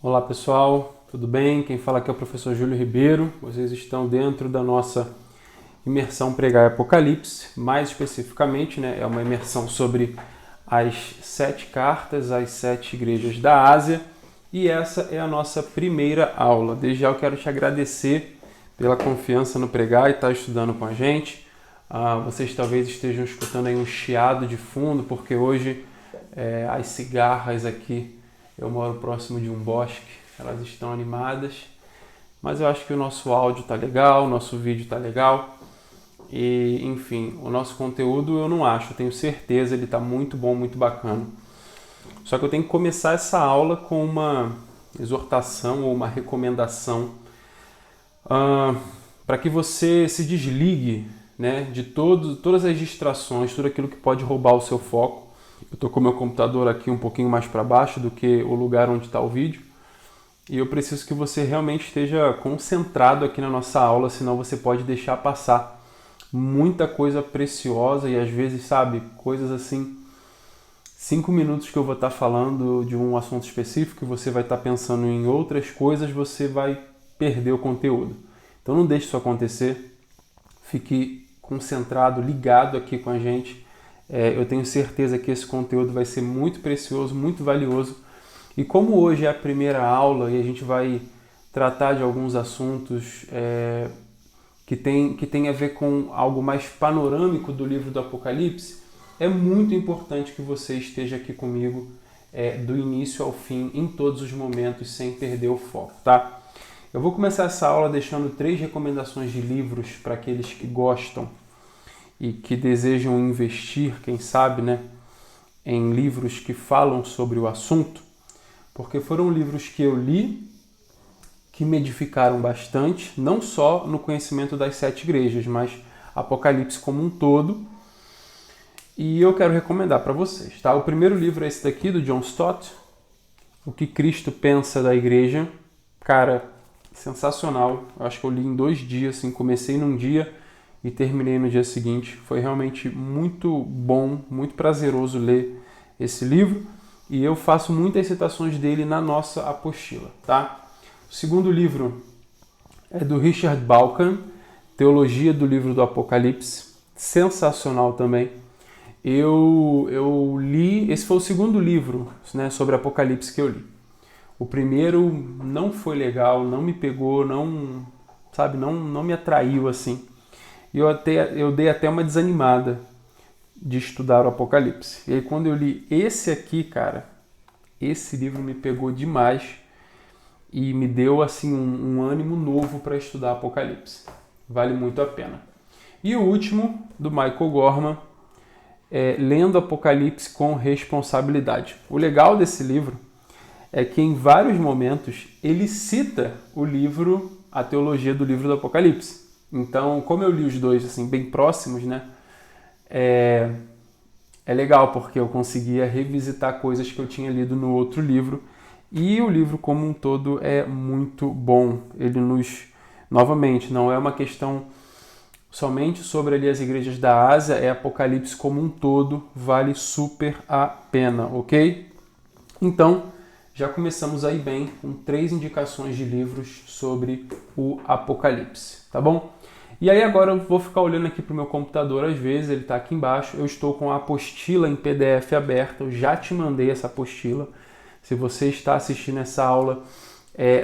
Olá pessoal, tudo bem? Quem fala aqui é o professor Júlio Ribeiro. Vocês estão dentro da nossa imersão Pregar e Apocalipse. Mais especificamente, é uma imersão sobre as 7 cartas às 7 igrejas da Ásia. E essa é a nossa primeira aula. Desde já eu quero te agradecer pela confiança no Pregar e estar estudando com a gente. Vocês talvez estejam escutando aí um chiado de fundo, porque hoje as cigarras aqui, eu moro próximo de um bosque, elas estão animadas, mas eu acho que o nosso áudio tá legal, o nosso vídeo tá legal e, enfim, o nosso conteúdo eu não acho, eu tenho certeza, ele tá muito bom, muito bacana. Só que eu tenho que começar essa aula com uma exortação ou uma recomendação para que você se desligue, de todas as distrações, tudo aquilo que pode roubar o seu foco. Eu estou com o meu computador aqui um pouquinho mais para baixo do que o lugar onde está o vídeo. E eu preciso que você realmente esteja concentrado aqui na nossa aula, senão você pode deixar passar muita coisa preciosa e às vezes, sabe, coisas assim, 5 minutos que eu vou estar falando de um assunto específico e você vai estar pensando em outras coisas, você vai perder o conteúdo. Então não deixe isso acontecer, fique concentrado, ligado aqui com a gente. Eu tenho certeza que esse conteúdo vai ser muito precioso, muito valioso. E como hoje é a primeira aula e a gente vai tratar de alguns assuntos que tem a ver com algo mais panorâmico do livro do Apocalipse, é muito importante que você esteja aqui comigo do início ao fim, em todos os momentos, sem perder o foco, tá? Eu vou começar essa aula deixando 3 recomendações de livros para aqueles que gostam e que desejam investir, quem sabe, em livros que falam sobre o assunto, porque foram livros que eu li, que me edificaram bastante, não só no conhecimento das 7 igrejas, mas Apocalipse como um todo, e eu quero recomendar para vocês, tá? O primeiro livro é esse daqui, do John Stott, O que Cristo Pensa da Igreja. Cara, sensacional, eu acho que eu li em 2 dias, assim, comecei num dia e terminei no dia seguinte. Foi realmente muito bom, muito prazeroso ler esse livro e eu faço muitas citações dele na nossa apostila, tá? O segundo livro é do Richard Dawkins, Teologia do Livro do Apocalipse, sensacional também. Eu li, esse foi o segundo livro, sobre Apocalipse que eu li. O primeiro não foi legal, não me pegou, não me atraiu assim. E eu dei até uma desanimada de estudar o Apocalipse. E aí quando eu li esse aqui, cara, esse livro me pegou demais e me deu assim um ânimo novo para estudar Apocalipse. Vale muito a pena. E o último, do Michael Gorman, é Lendo Apocalipse com Responsabilidade. O legal desse livro é que em vários momentos ele cita o livro, a teologia do livro do Apocalipse. Então, como eu li os dois assim bem próximos, é legal porque eu conseguia revisitar coisas que eu tinha lido no outro livro e o livro como um todo é muito bom. Ele novamente, não é uma questão somente sobre ali as igrejas da Ásia, é Apocalipse como um todo, vale super a pena, ok? Então, já começamos aí bem com 3 indicações de livros sobre o Apocalipse, tá bom? E aí agora eu vou ficar olhando aqui para o meu computador, às vezes ele está aqui embaixo, eu estou com a apostila em PDF aberta, eu já te mandei essa apostila. Se você está assistindo essa aula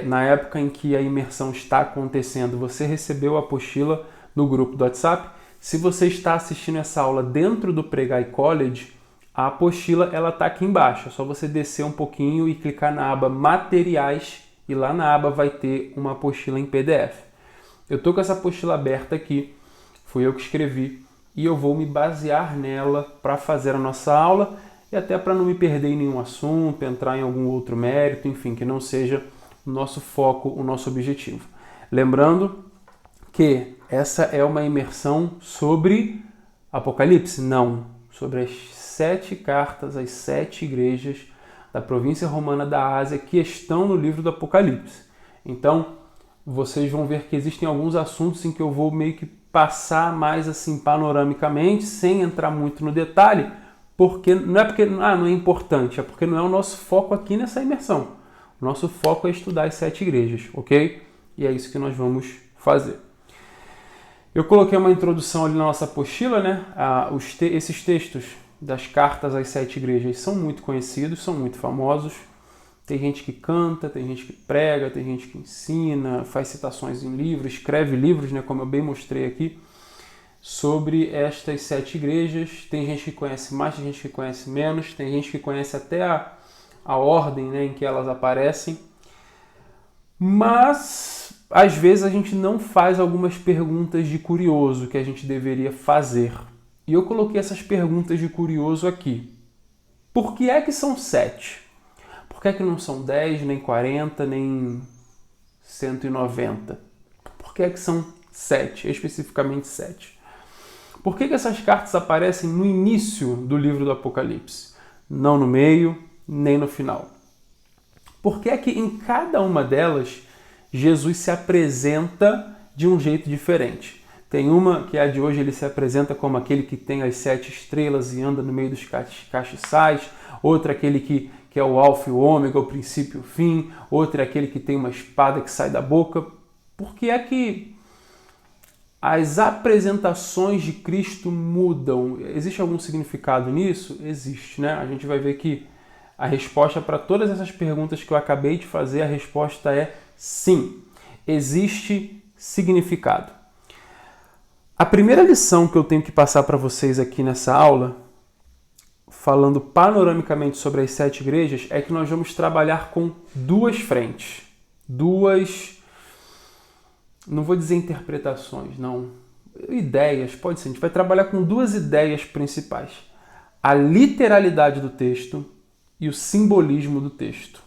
na época em que a imersão está acontecendo, você recebeu a apostila no grupo do WhatsApp. Se você está assistindo essa aula dentro do Pregai College, a apostila ela está aqui embaixo, é só você descer um pouquinho e clicar na aba Materiais e lá na aba vai ter uma apostila em PDF. Eu estou com essa apostila aberta aqui, fui eu que escrevi e eu vou me basear nela para fazer a nossa aula e até para não me perder em nenhum assunto, entrar em algum outro mérito, enfim, que não seja o nosso foco, o nosso objetivo. Lembrando que essa é uma imersão sobre Apocalipse? Não, sobre as 7 cartas às 7 igrejas da província romana da Ásia que estão no livro do Apocalipse. Então, vocês vão ver que existem alguns assuntos em que eu vou meio que passar mais assim panoramicamente, sem entrar muito no detalhe, porque não é não é importante, é porque não é o nosso foco aqui nessa imersão. Nosso foco é estudar as 7 igrejas, ok? E é isso que nós vamos fazer. Eu coloquei uma introdução ali na nossa apostila, né? Esses textos das cartas às 7 igrejas são muito conhecidos, são muito famosos. Tem gente que canta, tem gente que prega, tem gente que ensina, faz citações em livros, escreve livros, né? Como eu bem mostrei aqui, sobre estas 7 igrejas. Tem gente que conhece mais, tem gente que conhece menos, tem gente que conhece até a ordem, né, em que elas aparecem. Mas às vezes a gente não faz algumas perguntas de curioso que a gente deveria fazer. E eu coloquei essas perguntas de curioso aqui. Por que é que são 7? Por que é que não são 10, nem 40, nem 190? Por que é que são 7, especificamente 7? Por que essas cartas aparecem no início do livro do Apocalipse? Não no meio, nem no final. Por que é que em cada uma delas Jesus se apresenta de um jeito diferente? Tem uma que é a de hoje, ele se apresenta como aquele que tem as 7 estrelas e anda no meio dos castiçais. Outra, aquele que é o alfa e o ômega, o princípio e o fim. Outra é aquele que tem uma espada que sai da boca. Por que é que as apresentações de Cristo mudam? Existe algum significado nisso? Existe, né? A gente vai ver que a resposta para todas essas perguntas que eu acabei de fazer, a resposta é sim. Existe significado. A primeira lição que eu tenho que passar para vocês aqui nessa aula, falando panoramicamente sobre as 7 igrejas, é que nós vamos trabalhar com 2 frentes. Não vou dizer interpretações, não. Ideias, pode ser. A gente vai trabalhar com 2 ideias principais. A literalidade do texto e o simbolismo do texto.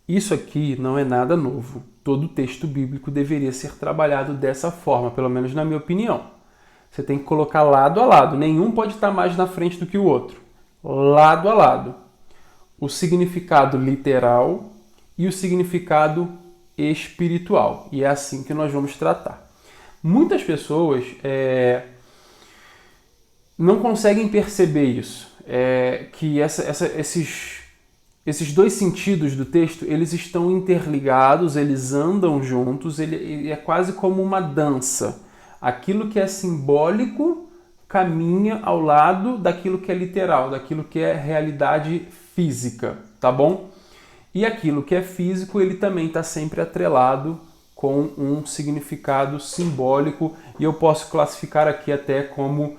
Isso aqui não é nada novo. Todo texto bíblico deveria ser trabalhado dessa forma, pelo menos na minha opinião. Você tem que colocar lado a lado. Nenhum pode estar mais na frente do que o outro. Lado a lado. O significado literal e o significado espiritual. E é assim que nós vamos tratar. Muitas pessoas não conseguem perceber isso. Que esses 2 sentidos do texto, eles estão interligados, eles andam juntos, ele é quase como uma dança. Aquilo que é simbólico caminha ao lado daquilo que é literal, daquilo que é realidade física, tá bom? E aquilo que é físico, ele também está sempre atrelado com um significado simbólico, e eu posso classificar aqui até como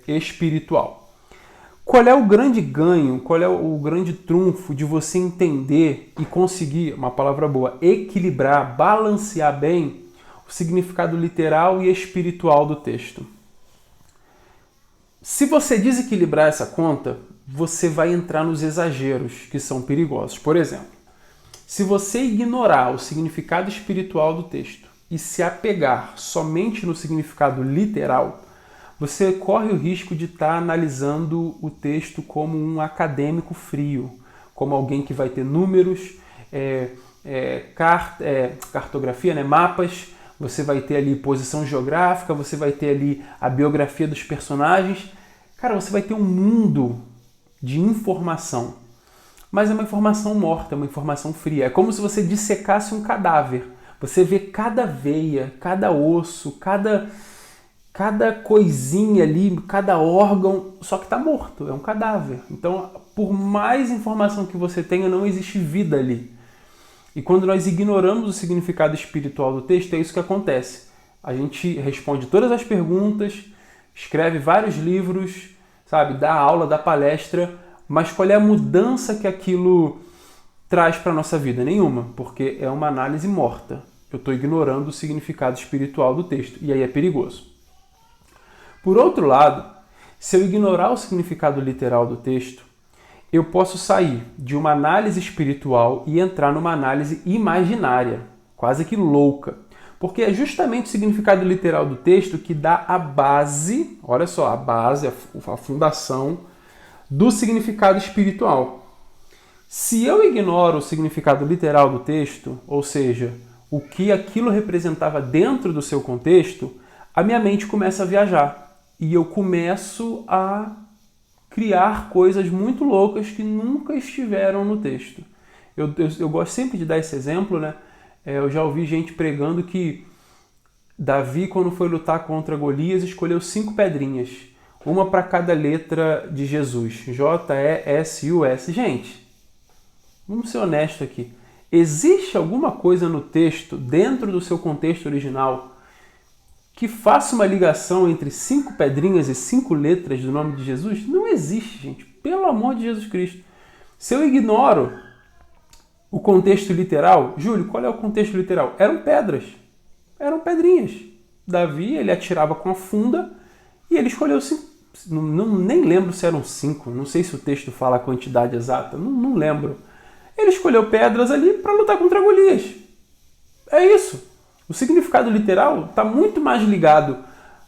espiritual. Qual é o grande ganho, qual é o grande trunfo de você entender e conseguir, uma palavra boa, equilibrar, balancear bem o significado literal e espiritual do texto? Se você desequilibrar essa conta, você vai entrar nos exageros que são perigosos. Por exemplo, se você ignorar o significado espiritual do texto e se apegar somente no significado literal, você corre o risco de estar analisando o texto como um acadêmico frio, como alguém que vai ter números, cartografia, né, mapas, você vai ter ali posição geográfica, você vai ter ali a biografia dos personagens. Cara, você vai ter um mundo de informação, mas é uma informação morta, é uma informação fria. É como se você dissecasse um cadáver. Você vê cada veia, cada osso, cada coisinha ali, cada órgão, só que está morto, é um cadáver. Então, por mais informação que você tenha, não existe vida ali. E quando nós ignoramos o significado espiritual do texto, é isso que acontece. A gente responde todas as perguntas, escreve vários livros, sabe, dá aula, dá palestra, mas qual é a mudança que aquilo traz para a nossa vida? Nenhuma, porque é uma análise morta. Eu estou ignorando o significado espiritual do texto, e aí é perigoso. Por outro lado, se eu ignorar o significado literal do texto, eu posso sair de uma análise espiritual e entrar numa análise imaginária, quase que louca. Porque é justamente o significado literal do texto que dá a base, olha só, a base, a fundação do significado espiritual. Se eu ignoro o significado literal do texto, ou seja, o que aquilo representava dentro do seu contexto, a minha mente começa a viajar. E eu começo a criar coisas muito loucas que nunca estiveram no texto. Eu gosto sempre de dar esse exemplo, né? Eu já ouvi gente pregando que Davi, quando foi lutar contra Golias, escolheu 5 pedrinhas, uma para cada letra de Jesus, J-E-S-U-S. Gente, vamos ser honestos aqui. Existe alguma coisa no texto, dentro do seu contexto original, que faça uma ligação entre 5 pedrinhas e 5 letras do nome de Jesus? Não existe, gente. Pelo amor de Jesus Cristo. Se eu ignoro o contexto literal... Júlio, qual é o contexto literal? Eram pedras. Eram pedrinhas. Davi, ele atirava com a funda e ele escolheu 5. Nem lembro se eram 5. Não sei se o texto fala a quantidade exata. Não lembro. Ele escolheu pedras ali para lutar contra Golias. É isso. O significado literal está muito mais ligado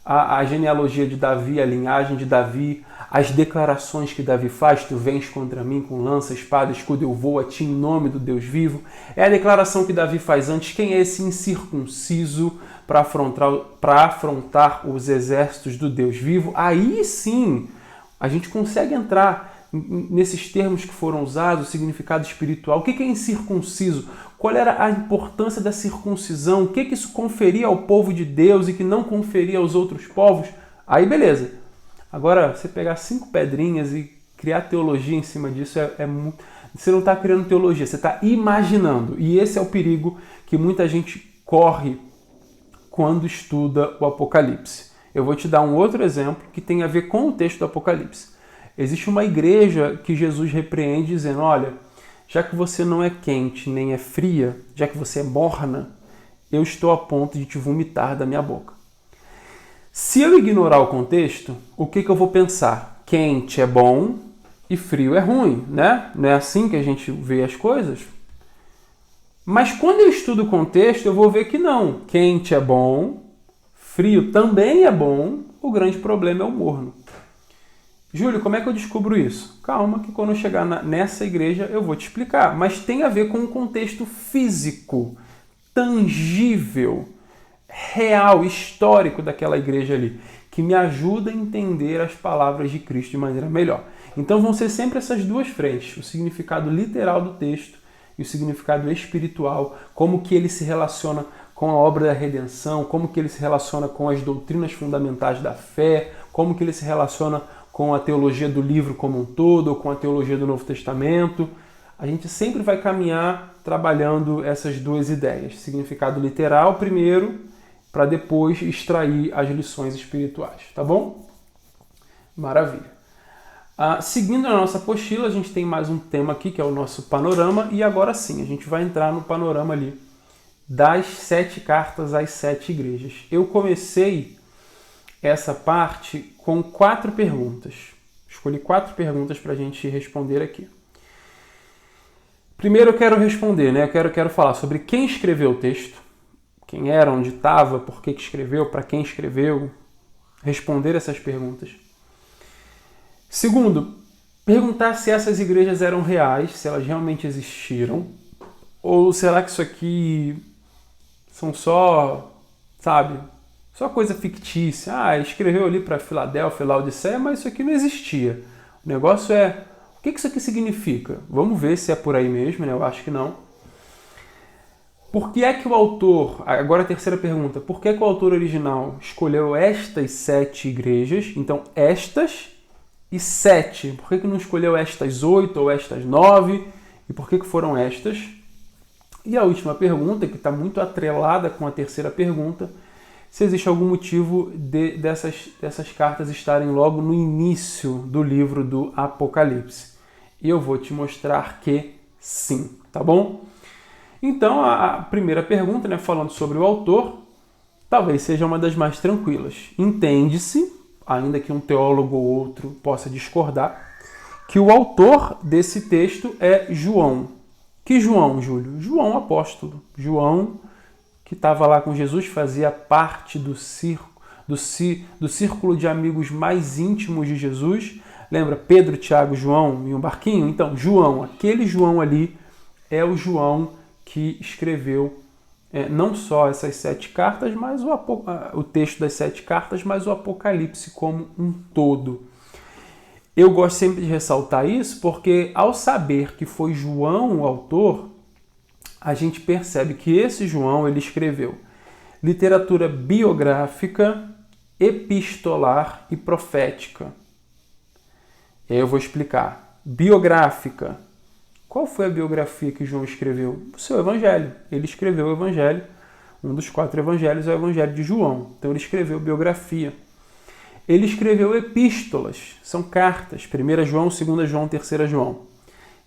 à genealogia de Davi, à linhagem de Davi, às declarações que Davi faz: tu vens contra mim com lança, espada, escudo, eu vou a ti em nome do Deus vivo. É a declaração que Davi faz antes: quem é esse incircunciso para afrontar os exércitos do Deus vivo? Aí sim a gente consegue entrar nesses termos que foram usados, o significado espiritual. O que é incircunciso? Qual era a importância da circuncisão? O que isso conferia ao povo de Deus e que não conferia aos outros povos? Aí beleza. Agora, você pegar 5 pedrinhas e criar teologia em cima disso, você não está criando teologia, você está imaginando. E esse é o perigo que muita gente corre quando estuda o Apocalipse. Eu vou te dar um outro exemplo que tem a ver com o texto do Apocalipse. Existe uma igreja que Jesus repreende dizendo: olha, já que você não é quente nem é fria, já que você é morna, eu estou a ponto de te vomitar da minha boca. Se eu ignorar o contexto, o que eu vou pensar? Quente é bom e frio é ruim, né? Não é assim que a gente vê as coisas? Mas quando eu estudo o contexto, eu vou ver que não. Quente é bom, frio também é bom, o grande problema é o morno. Júlio, como é que eu descubro isso? Calma, que quando eu chegar nessa igreja eu vou te explicar. Mas tem a ver com um contexto físico, tangível, real, histórico daquela igreja ali, que me ajuda a entender as palavras de Cristo de maneira melhor. Então vão ser sempre essas duas frentes, o significado literal do texto e o significado espiritual, como que ele se relaciona com a obra da redenção, como que ele se relaciona com as doutrinas fundamentais da fé, como que ele se relaciona com a teologia do livro como um todo, ou com a teologia do Novo Testamento. A gente sempre vai caminhar trabalhando essas duas ideias. Significado literal primeiro, para depois extrair as lições espirituais. Tá bom? Maravilha. Seguindo a nossa apostila, a gente tem mais um tema aqui, que é o nosso panorama. E agora sim, a gente vai entrar no panorama ali das 7 cartas às 7 igrejas. Eu comecei essa parte com 4 perguntas. Escolhi 4 perguntas para a gente responder aqui. Primeiro eu quero responder, né? Eu quero falar sobre quem escreveu o texto, quem era, onde estava, por que escreveu, para quem escreveu, responder essas perguntas. Segundo, perguntar se essas igrejas eram reais, se elas realmente existiram, ou será que isso aqui são só, só coisa fictícia. Escreveu ali para Filadélfia, Laodiceia, mas isso aqui não existia. O negócio é, o que isso aqui significa? Vamos ver se é por aí mesmo, né? Eu acho que não. Por que é que o autor, agora a terceira pergunta, por que é que o autor original escolheu estas 7 igrejas? Então, estas e 7. Por que não escolheu estas 8 ou estas 9? E por que foram estas? E a última pergunta, que está muito atrelada com a terceira pergunta, se existe algum motivo dessas cartas estarem logo no início do livro do Apocalipse. E eu vou te mostrar que sim, tá bom? Então, a primeira pergunta, né, falando sobre o autor, talvez seja uma das mais tranquilas. Entende-se, ainda que um teólogo ou outro possa discordar, que o autor desse texto é João. Que João, Júlio? João apóstolo. João, que estava lá com Jesus, fazia parte do círculo de amigos mais íntimos de Jesus. Lembra Pedro, Tiago, João e um barquinho? Então, João, aquele João ali, é o João que escreveu não só essas 7 cartas, mas o texto das 7 cartas, mas o Apocalipse como um todo. Eu gosto sempre de ressaltar isso porque, ao saber que foi João o autor, a gente percebe que esse João ele escreveu literatura biográfica, epistolar e profética. E aí eu vou explicar. Biográfica. Qual foi a biografia que João escreveu? O seu evangelho. Ele escreveu o evangelho. Um dos 4 evangelhos é o evangelho de João. Então ele escreveu biografia. Ele escreveu epístolas. São cartas. 1 João, 2 João, 3 João.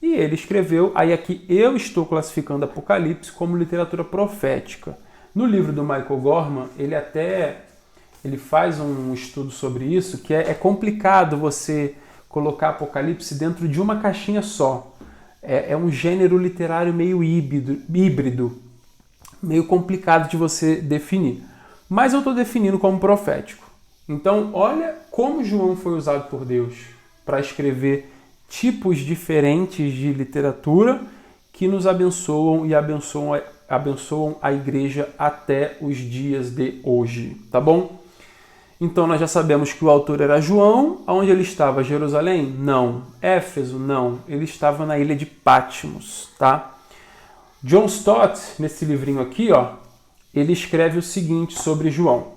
E ele escreveu, aí aqui eu estou classificando Apocalipse como literatura profética. No livro do Michael Gorman, ele faz um estudo sobre isso, que é complicado você colocar Apocalipse dentro de uma caixinha só. É um gênero literário meio híbrido, meio complicado de você definir. Mas eu estou definindo como profético. Então, olha como João foi usado por Deus para escrever tipos diferentes de literatura que nos abençoam e abençoam a igreja até os dias de hoje, tá bom? Então nós já sabemos que o autor era João. Onde ele estava? Jerusalém? Não. Éfeso? Não. Ele estava na ilha de Patmos, tá? John Stott, nesse livrinho aqui, ó, ele escreve o seguinte sobre João.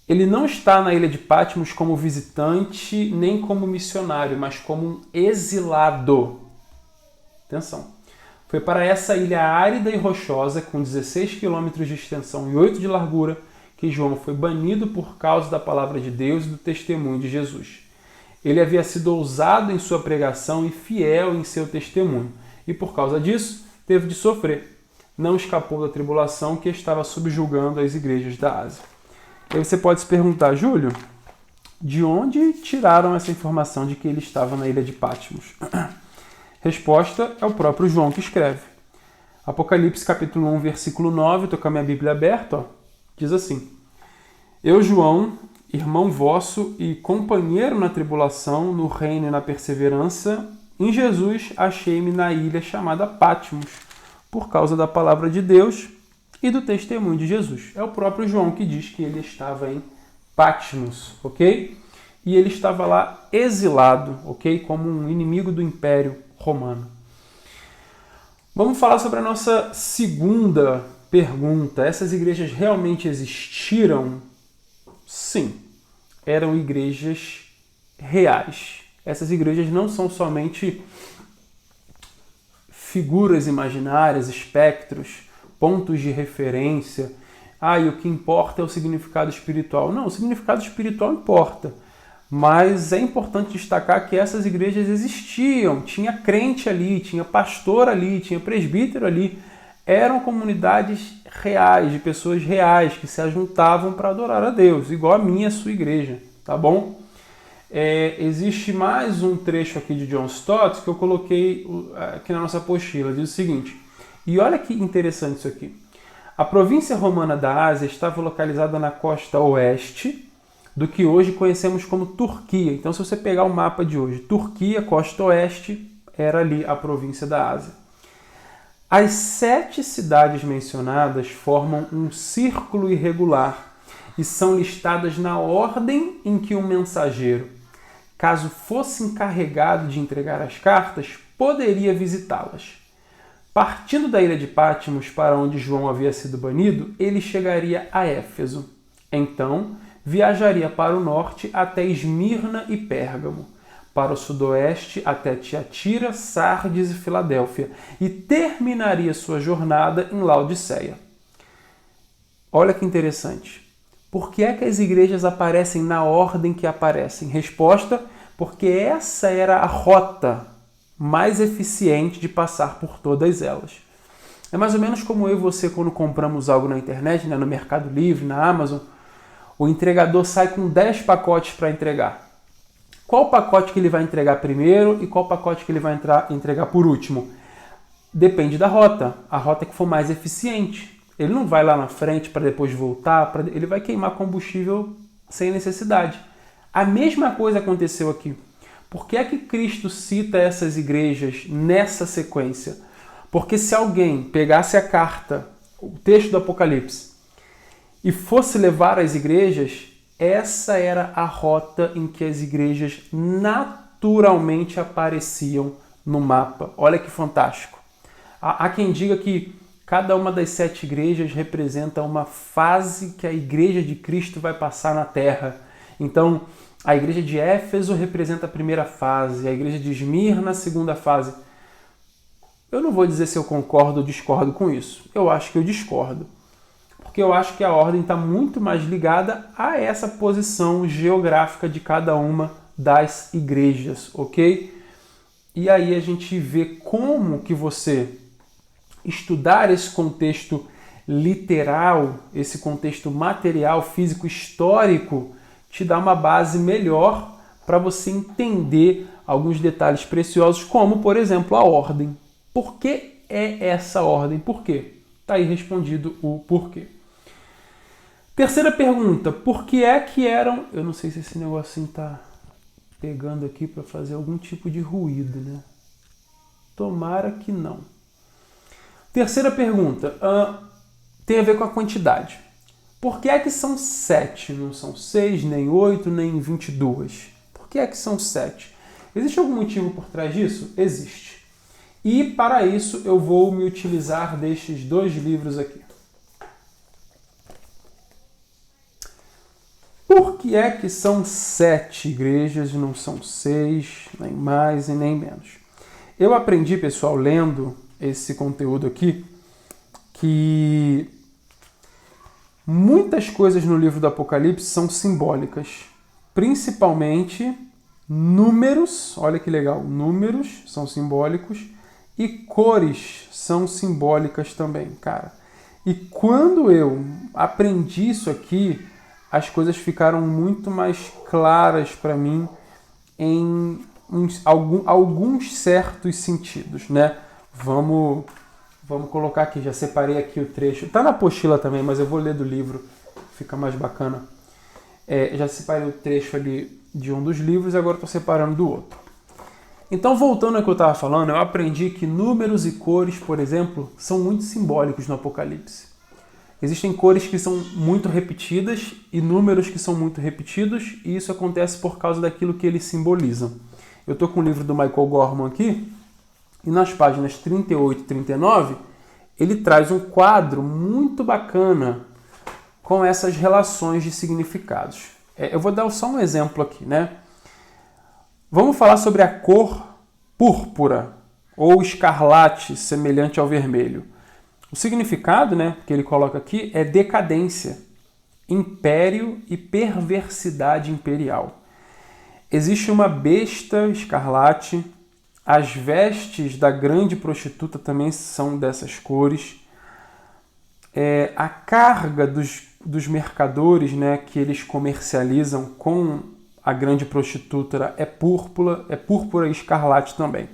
Ele não está na ilha de Patmos como visitante, nem como missionário, mas como um exilado. Atenção. Foi para essa ilha árida e rochosa, com 16 quilômetros de extensão e 8 de largura, que João foi banido por causa da palavra de Deus e do testemunho de Jesus. Ele havia sido ousado em sua pregação e fiel em seu testemunho, e por causa disso, teve de sofrer. Não escapou da tribulação que estava subjugando as igrejas da Ásia. Aí você pode se perguntar, Júlio, de onde tiraram essa informação de que ele estava na ilha de Patmos? Resposta é o próprio João que escreve. Apocalipse capítulo 1, versículo 9, estou com a minha Bíblia aberta, ó, diz assim: Eu, João, irmão vosso e companheiro na tribulação, no reino e na perseverança, em Jesus achei-me na ilha chamada Patmos, por causa da palavra de Deus e do testemunho de Jesus. É o próprio João que diz que ele estava em Patmos, ok? E ele estava lá exilado, ok? Como um inimigo do Império Romano. Vamos falar sobre a nossa segunda pergunta. Essas igrejas realmente existiram? Sim, eram igrejas reais. Essas igrejas não são somente figuras imaginárias, espectros, pontos de referência. E o que importa é o significado espiritual. Não, o significado espiritual importa. Mas é importante destacar que essas igrejas existiam. Tinha crente ali, tinha pastor ali, tinha presbítero ali. Eram comunidades reais, de pessoas reais, que se ajuntavam para adorar a Deus, igual a minha e a sua igreja, tá bom? Existe mais um trecho aqui de John Stott que eu coloquei aqui na nossa apostila. Diz o seguinte: e olha que interessante isso aqui. A província romana da Ásia estava localizada na costa oeste do que hoje conhecemos como Turquia. Então, se você pegar o mapa de hoje, Turquia, costa oeste, era ali a província da Ásia. As 7 cidades mencionadas formam um círculo irregular e são listadas na ordem em que o mensageiro, caso fosse encarregado de entregar as cartas, poderia visitá-las. Partindo da ilha de Patmos, para onde João havia sido banido, ele chegaria a Éfeso. Então, viajaria para o norte até Esmirna e Pérgamo, para o sudoeste até Tiatira, Sardes e Filadélfia, e terminaria sua jornada em Laodiceia. Olha que interessante. Por que é que as igrejas aparecem na ordem que aparecem? Resposta: porque essa era a rota mais eficiente de passar por todas elas. É mais ou menos como eu e você quando compramos algo na internet, no Mercado Livre, na Amazon, o entregador sai com 10 pacotes para entregar. Qual pacote que ele vai entregar primeiro e qual pacote que ele vai entregar por último? Depende da rota. A rota que for mais eficiente. Ele não vai lá na frente para depois voltar, ele vai queimar combustível sem necessidade. A mesma coisa aconteceu aqui. Por que é que Cristo cita essas igrejas nessa sequência? Porque se alguém pegasse a carta, o texto do Apocalipse, e fosse levar às igrejas, essa era a rota em que as igrejas naturalmente apareciam no mapa. Olha que fantástico. Há quem diga que cada uma das 7 igrejas representa uma fase que a igreja de Cristo vai passar na Terra. Então, a igreja de Éfeso representa a primeira fase, a igreja de Esmirna a segunda fase. Eu não vou dizer se eu concordo ou discordo com isso. Eu acho que eu discordo. Porque eu acho que a ordem está muito mais ligada a essa posição geográfica de cada uma das igrejas, ok? E aí a gente vê como que você estudar esse contexto literal, esse contexto material, físico, histórico, te dá uma base melhor para você entender alguns detalhes preciosos, como, por exemplo, a ordem. Por que é essa ordem? Por quê? Está aí respondido o porquê. Terceira pergunta, por que é que eram... Eu não sei se esse negocinho está pegando aqui para fazer algum tipo de ruído, né? Tomara que não. Terceira pergunta, tem a ver com a quantidade. Por que é que são 7? Não são 6, nem 8, nem 22? Por que é que são 7? Existe algum motivo por trás disso? Existe. E para isso eu vou me utilizar destes 2 livros aqui. Por que é que são 7 igrejas e não são 6, nem mais e nem menos? Eu aprendi, pessoal, lendo esse conteúdo aqui, que muitas coisas no livro do Apocalipse são simbólicas. Principalmente números, olha que legal, números são simbólicos e cores são simbólicas também, cara. E quando eu aprendi isso aqui, as coisas ficaram muito mais claras para mim em alguns certos sentidos, né? Vamos colocar aqui, já separei aqui o trecho. Está na apostila também, mas eu vou ler do livro, fica mais bacana. Já separei o trecho ali de um dos livros e agora estou separando do outro. Então, voltando ao que eu estava falando, eu aprendi que números e cores, por exemplo, são muito simbólicos no Apocalipse. Existem cores que são muito repetidas e números que são muito repetidos, e isso acontece por causa daquilo que eles simbolizam. Eu estou com o livro do Michael Gorman aqui, e nas páginas 38 e 39, ele traz um quadro muito bacana com essas relações de significados. Eu vou dar só um exemplo aqui, né? Vamos falar sobre a cor púrpura, ou escarlate, semelhante ao vermelho. O significado, né, que ele coloca aqui é decadência, império e perversidade imperial. Existe uma besta escarlate, as vestes da grande prostituta também são dessas cores. A carga dos mercadores, né, que eles comercializam com a grande prostituta é púrpura e escarlate também.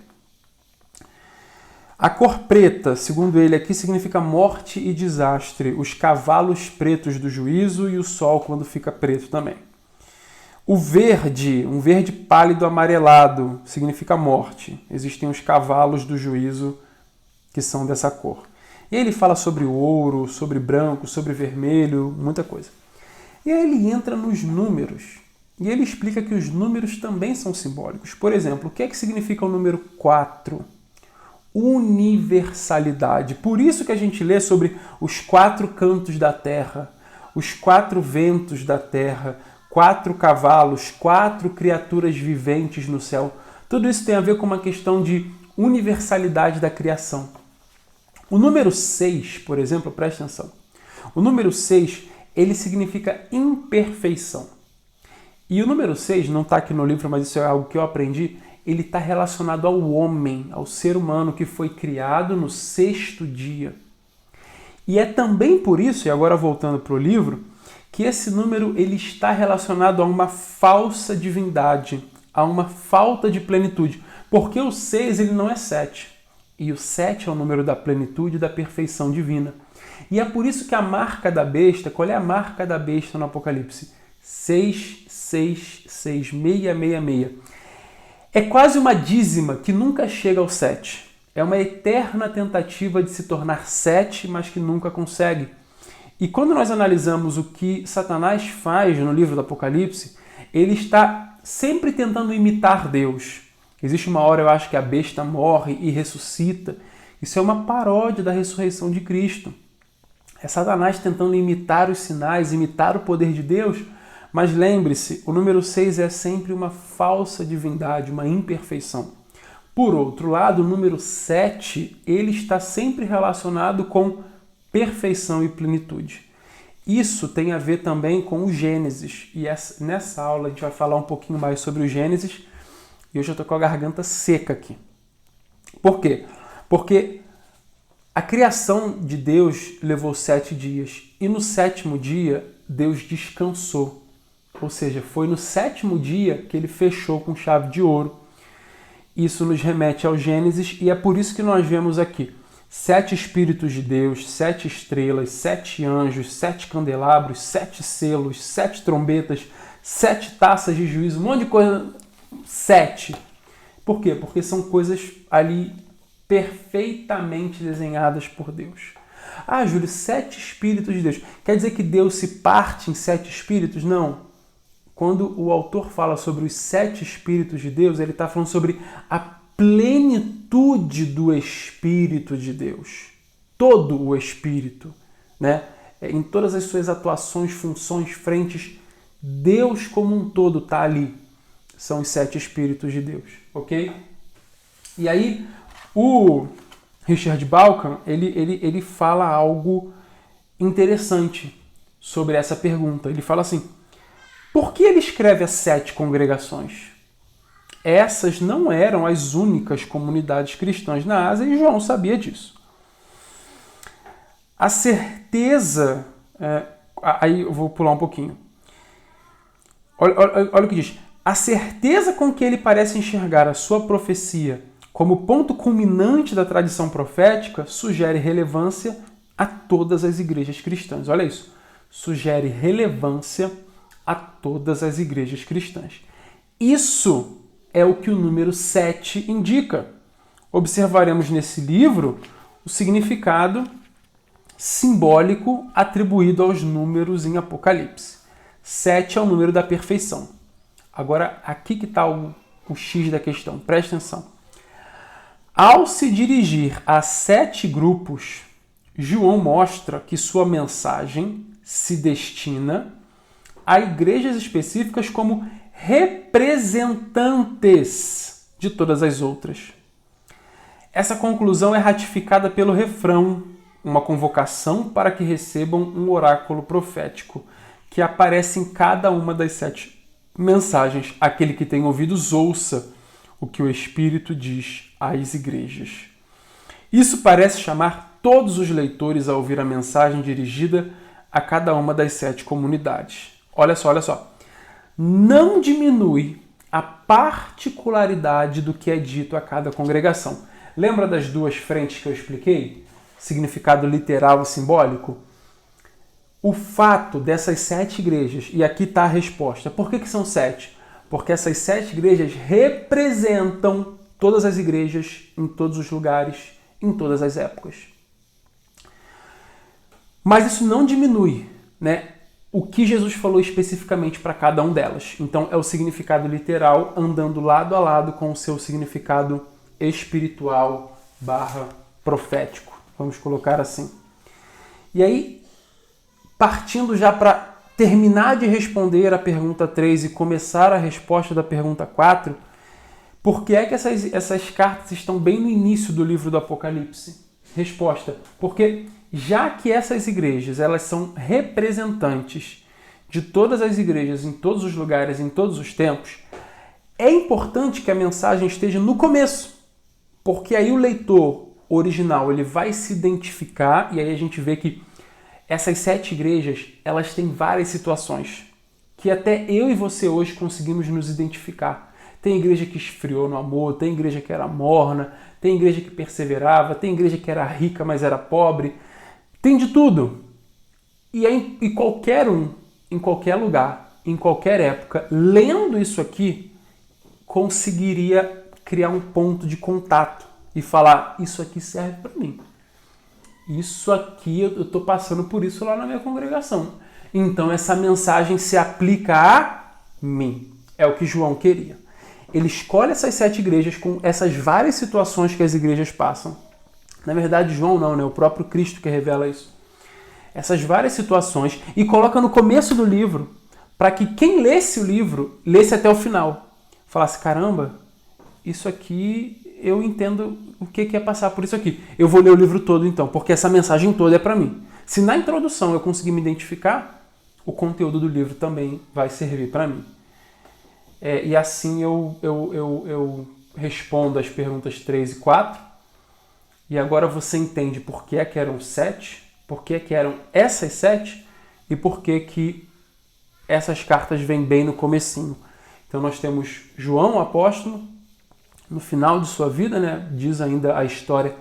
A cor preta, segundo ele aqui, significa morte e desastre. Os cavalos pretos do juízo e o sol quando fica preto também. O verde, um verde pálido amarelado, significa morte. Existem os cavalos do juízo que são dessa cor. E aí ele fala sobre o ouro, sobre branco, sobre vermelho, muita coisa. E aí ele entra nos números. E ele explica que os números também são simbólicos. Por exemplo, o que é que significa o número 4? Universalidade. Por isso que a gente lê sobre os 4 cantos da terra, os 4 ventos da terra, 4 cavalos, 4 criaturas viventes no céu. Tudo isso tem a ver com uma questão de universalidade da criação. O número 6, por exemplo, presta atenção. O número 6, ele significa imperfeição. E o número 6, não está aqui no livro, mas isso é algo que eu aprendi, ele está relacionado ao homem, ao ser humano que foi criado no 6º dia. E é também por isso, e agora voltando para o livro, que esse número ele está relacionado a uma falsa divindade, a uma falta de plenitude. Porque o 6 ele não é 7. E o 7 é o número da plenitude e da perfeição divina. E é por isso que a marca da besta, qual é a marca da besta no Apocalipse? 666, 666. É quase uma dízima que nunca chega ao 7. É uma eterna tentativa de se tornar 7, mas que nunca consegue. E quando nós analisamos o que Satanás faz no livro do Apocalipse, ele está sempre tentando imitar Deus. Existe uma hora, eu acho, que a besta morre e ressuscita. Isso é uma paródia da ressurreição de Cristo. É Satanás tentando imitar os sinais, imitar o poder de Deus, mas lembre-se, o número 6 é sempre uma falsa divindade, uma imperfeição. Por outro lado, o número 7, ele está sempre relacionado com perfeição e plenitude. Isso tem a ver também com o Gênesis, e nessa aula a gente vai falar um pouquinho mais sobre o Gênesis, e eu já estou com a garganta seca aqui. Por quê? Porque a criação de Deus levou 7 dias, e no 7º dia Deus descansou. Ou seja, foi no 7º dia que ele fechou com chave de ouro. Isso nos remete ao Gênesis, e é por isso que nós vemos aqui 7 Espíritos de Deus, 7 estrelas, 7 anjos, 7 candelabros, 7 selos, 7 trombetas, 7 taças de juízo, um monte de coisa. 7. Por quê? Porque são coisas ali perfeitamente desenhadas por Deus. Ah, Júlio, 7 Espíritos de Deus. Quer dizer que Deus se parte em 7 Espíritos? Não. Quando o autor fala sobre os 7 Espíritos de Deus, ele está falando sobre a plenitude do Espírito de Deus. Todo o Espírito, né? Em todas as suas atuações, funções, frentes, Deus como um todo está ali. São os 7 Espíritos de Deus, ok? E aí, o Richard Bauckham, ele fala algo interessante sobre essa pergunta. Ele fala assim, por que ele escreve as 7 congregações? Essas não eram as únicas comunidades cristãs na Ásia e João sabia disso. A certeza... aí eu vou pular um pouquinho. Olha o que diz. A certeza com que ele parece enxergar a sua profecia como ponto culminante da tradição profética sugere relevância a todas as igrejas cristãs. Olha isso. Sugere relevância a todas as igrejas cristãs. Isso é o que o número 7 indica. Observaremos nesse livro o significado simbólico atribuído aos números em Apocalipse. 7 é o número da perfeição. Agora, aqui que está o X da questão. Presta atenção. Ao se dirigir a 7 grupos, João mostra que sua mensagem se destina a igrejas específicas como representantes de todas as outras. Essa conclusão é ratificada pelo refrão, uma convocação para que recebam um oráculo profético, que aparece em cada uma das 7 mensagens. Aquele que tem ouvidos, ouça o que o Espírito diz às igrejas. Isso parece chamar todos os leitores a ouvir a mensagem dirigida a cada uma das 7 comunidades. Olha só. Não diminui a particularidade do que é dito a cada congregação. Lembra das 2 frentes que eu expliquei? Significado literal e simbólico? O fato dessas 7 igrejas, e aqui está a resposta. Por que são 7? Porque essas 7 igrejas representam todas as igrejas em todos os lugares, em todas as épocas. Mas isso não diminui, né, o que Jesus falou especificamente para cada um delas. Então é o significado literal andando lado a lado com o seu significado espiritual / profético. Vamos colocar assim. E aí, partindo já para terminar de responder a pergunta 3 e começar a resposta da pergunta 4, por que é que essas cartas estão bem no início do livro do Apocalipse? Resposta, porque já que essas igrejas elas são representantes de todas as igrejas em todos os lugares, em todos os tempos, é importante que a mensagem esteja no começo, porque aí o leitor original ele vai se identificar e aí a gente vê que essas 7 igrejas, elas têm várias situações que até eu e você hoje conseguimos nos identificar. Tem igreja que esfriou no amor, tem igreja que era morna, tem igreja que perseverava, tem igreja que era rica, mas era pobre. Tem de tudo. E aí, e qualquer um, em qualquer lugar, em qualquer época, lendo isso aqui, conseguiria criar um ponto de contato e falar, isso aqui serve para mim. Isso aqui, eu estou passando por isso lá na minha congregação. Então essa mensagem se aplica a mim. É o que João queria. Ele escolhe essas 7 igrejas com essas várias situações que as igrejas passam. Na verdade, João não, né? O próprio Cristo que revela isso. Essas várias situações e coloca no começo do livro para que quem lesse o livro, lesse até o final. Falasse, caramba, isso aqui eu entendo o que é passar por isso aqui. Eu vou ler o livro todo então, porque essa mensagem toda é para mim. Se na introdução eu conseguir me identificar, o conteúdo do livro também vai servir para mim. E assim eu respondo as perguntas 3 e 4. E agora você entende por que eram 7, por que eram essas 7 e por que essas cartas vêm bem no comecinho. Então nós temos João, o apóstolo, no final de sua vida, né, diz ainda a história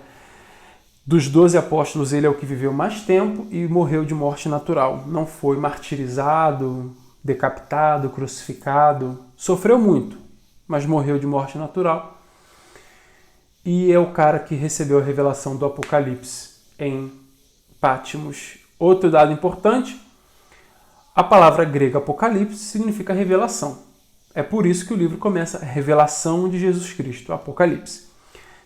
dos 12 apóstolos, ele é o que viveu mais tempo e morreu de morte natural. Não foi martirizado, decapitado, crucificado, sofreu muito, mas morreu de morte natural. E é o cara que recebeu a revelação do Apocalipse em Patmos. Outro dado importante, a palavra grega Apocalipse significa revelação. É por isso que o livro começa a revelação de Jesus Cristo, Apocalipse.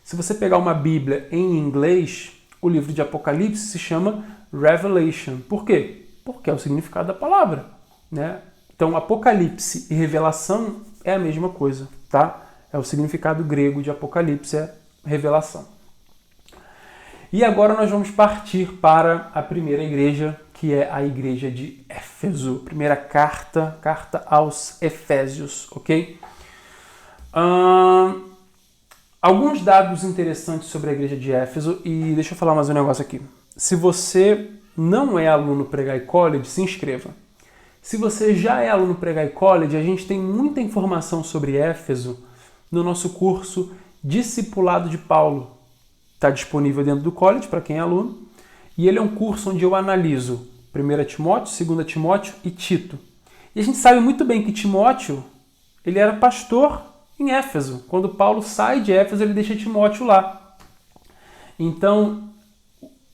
Se você pegar uma Bíblia em inglês, o livro de Apocalipse se chama Revelation. Por quê? Porque é o significado da palavra, né? Então, Apocalipse e revelação é a mesma coisa, tá? É o significado grego de Apocalipse, é revelação. E agora nós vamos partir para a primeira igreja, que é a igreja de Éfeso. Primeira carta aos Efésios, ok? Alguns dados interessantes sobre a igreja de Éfeso, e deixa eu falar mais um negócio aqui. Se você não é aluno Pregai College, se inscreva. Se você já é aluno Pregai College, a gente tem muita informação sobre Éfeso no nosso curso Discipulado de Paulo. Está disponível dentro do college para quem é aluno. E ele é um curso onde eu analiso 1 Timóteo, 2 Timóteo e Tito. E a gente sabe muito bem que Timóteo, ele era pastor em Éfeso. Quando Paulo sai de Éfeso, ele deixa Timóteo lá. Então,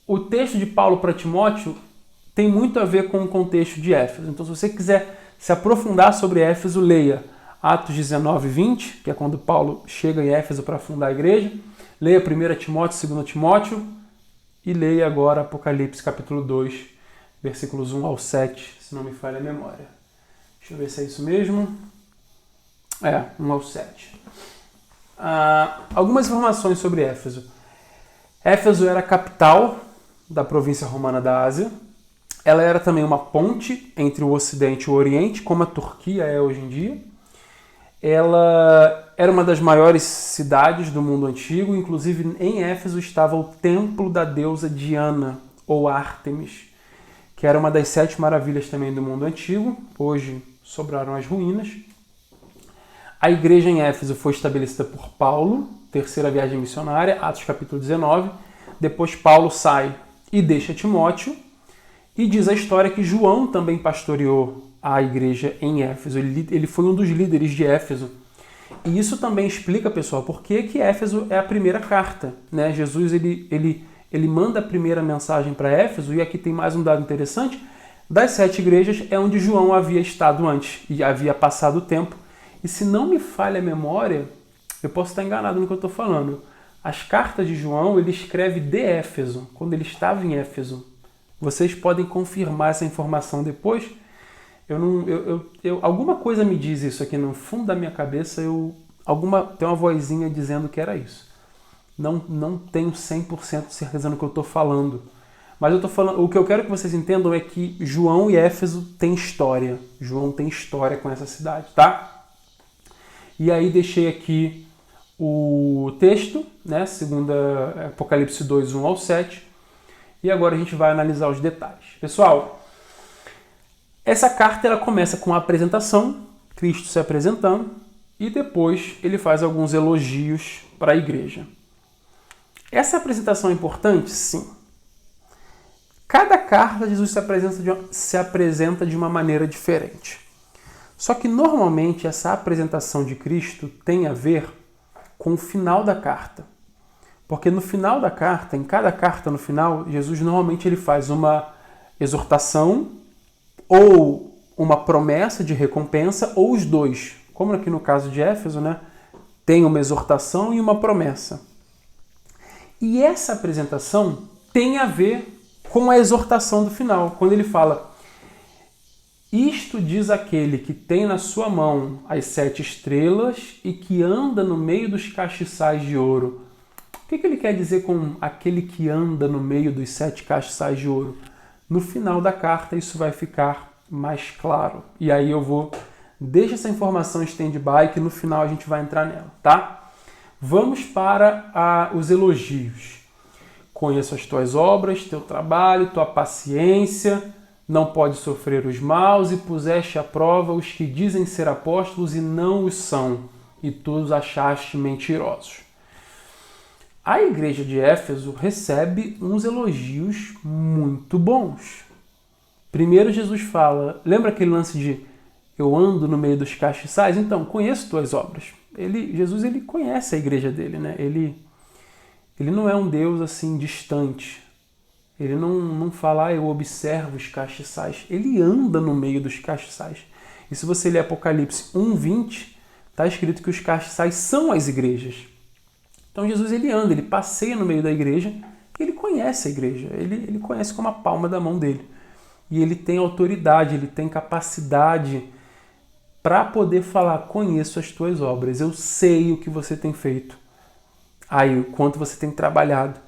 o texto de Paulo para Timóteo tem muito a ver com o contexto de Éfeso. Então, se você quiser se aprofundar sobre Éfeso, leia Atos 19 e 20, que é quando Paulo chega em Éfeso para fundar a igreja. Leia 1 Timóteo, 2 Timóteo e leia agora Apocalipse capítulo 2, versículos 1 ao 7, se não me falha a memória. Deixa eu ver se é isso mesmo. 1 ao 7. Algumas informações sobre Éfeso. Éfeso era a capital da província romana da Ásia. Ela era também uma ponte entre o Ocidente e o Oriente, como a Turquia é hoje em dia. Ela era uma das maiores cidades do mundo antigo, inclusive em Éfeso estava o templo da deusa Diana, ou Ártemis, que era uma das 7 maravilhas também do mundo antigo. Hoje sobraram as ruínas. A igreja em Éfeso foi estabelecida por Paulo, terceira viagem missionária, Atos capítulo 19. Depois Paulo sai e deixa Timóteo, e diz a história que João também pastoreou a igreja em Éfeso. Ele foi um dos líderes de Éfeso. E isso também explica, pessoal, por que Éfeso é a primeira carta, né? Jesus ele manda a primeira mensagem para Éfeso, e aqui tem mais um dado interessante. Das 7 igrejas é onde João havia estado antes e havia passado o tempo. E se não me falha a memória, eu posso estar enganado no que eu estou falando. As cartas de João ele escreve de Éfeso, quando ele estava em Éfeso. Vocês podem confirmar essa informação depois. Alguma coisa me diz isso aqui no fundo da minha cabeça, tem uma vozinha dizendo que era isso. Não tenho 100% de certeza no que eu estou falando. Mas eu estou falando, o que eu quero que vocês entendam é que João e Éfeso têm história. João tem história com essa cidade, tá? E aí deixei aqui o texto, né? Segunda Apocalipse 2, 1 ao 7. E agora a gente vai analisar os detalhes. Pessoal, essa carta ela começa com a apresentação, Cristo se apresentando, e depois ele faz alguns elogios para a igreja. Essa apresentação é importante? Sim. Cada carta, Jesus se apresenta de uma maneira diferente. Só que normalmente essa apresentação de Cristo tem a ver com o final da carta. Porque no final da carta, em cada carta no final, Jesus normalmente ele faz uma exortação ou uma promessa de recompensa, ou os dois. como aqui no caso de Éfeso, né, tem uma exortação e uma promessa. E essa apresentação tem a ver com a exortação do final, quando ele fala: isto diz aquele que tem na sua mão as 7 estrelas e que anda no meio dos castiçais de ouro. O que ele quer dizer com aquele que anda no meio dos 7 castiçais de ouro? No final da carta isso vai ficar mais claro. E aí deixa essa informação em stand-by que no final a gente vai entrar nela, tá? Vamos para os elogios. Conheço as tuas obras, teu trabalho, tua paciência, não pode sofrer os maus e puseste à prova os que dizem ser apóstolos e não os são, e tu os achaste mentirosos. A igreja de Éfeso recebe uns elogios muito bons. Primeiro Jesus fala, lembra aquele lance de eu ando no meio dos castiçais? Então, conheço tuas obras. Jesus conhece a igreja dele, né? Ele não é um Deus assim distante. Ele não fala, eu observo os castiçais. Ele anda no meio dos castiçais. E se você ler Apocalipse 1:20, está escrito que os castiçais são as igrejas. Então Jesus ele anda, ele passeia no meio da igreja, e ele conhece a igreja. Ele conhece como a palma da mão dele. E ele tem autoridade, ele tem capacidade para poder falar, conheço as tuas obras, eu sei o que você tem feito. Aí, o quanto você tem trabalhado.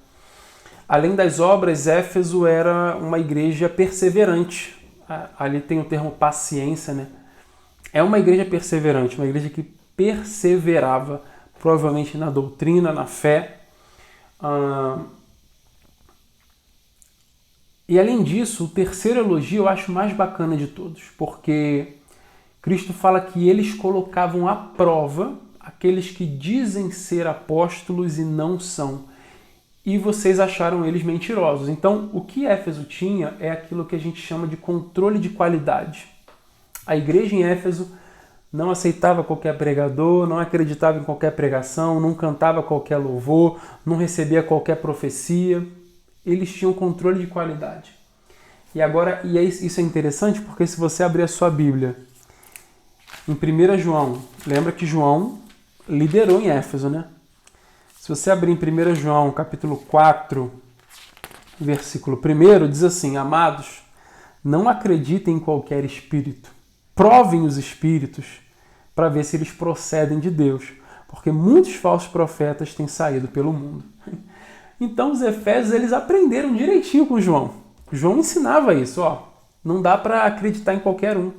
Além das obras, Éfeso era uma igreja perseverante. Ali tem o termo paciência, né? É uma igreja perseverante, uma igreja que perseverava, provavelmente na doutrina, na fé. E além disso, o terceiro elogio eu acho mais bacana de todos, porque Cristo fala que eles colocavam à prova aqueles que dizem ser apóstolos e não são. E vocês acharam eles mentirosos. Então, o que Éfeso tinha é aquilo que a gente chama de controle de qualidade. A igreja em Éfeso não aceitava qualquer pregador, não acreditava em qualquer pregação, não cantava qualquer louvor, não recebia qualquer profecia. Eles tinham controle de qualidade. Isso é interessante porque se você abrir a sua Bíblia em 1 João, lembra que João liderou em Éfeso, né? Se você abrir em 1 João, capítulo 4, versículo 1, diz assim, amados, não acreditem em qualquer espírito. Provem os espíritos para ver se eles procedem de Deus, porque muitos falsos profetas têm saído pelo mundo. Então os efésios eles aprenderam direitinho com João. João ensinava isso, não dá para acreditar em qualquer um.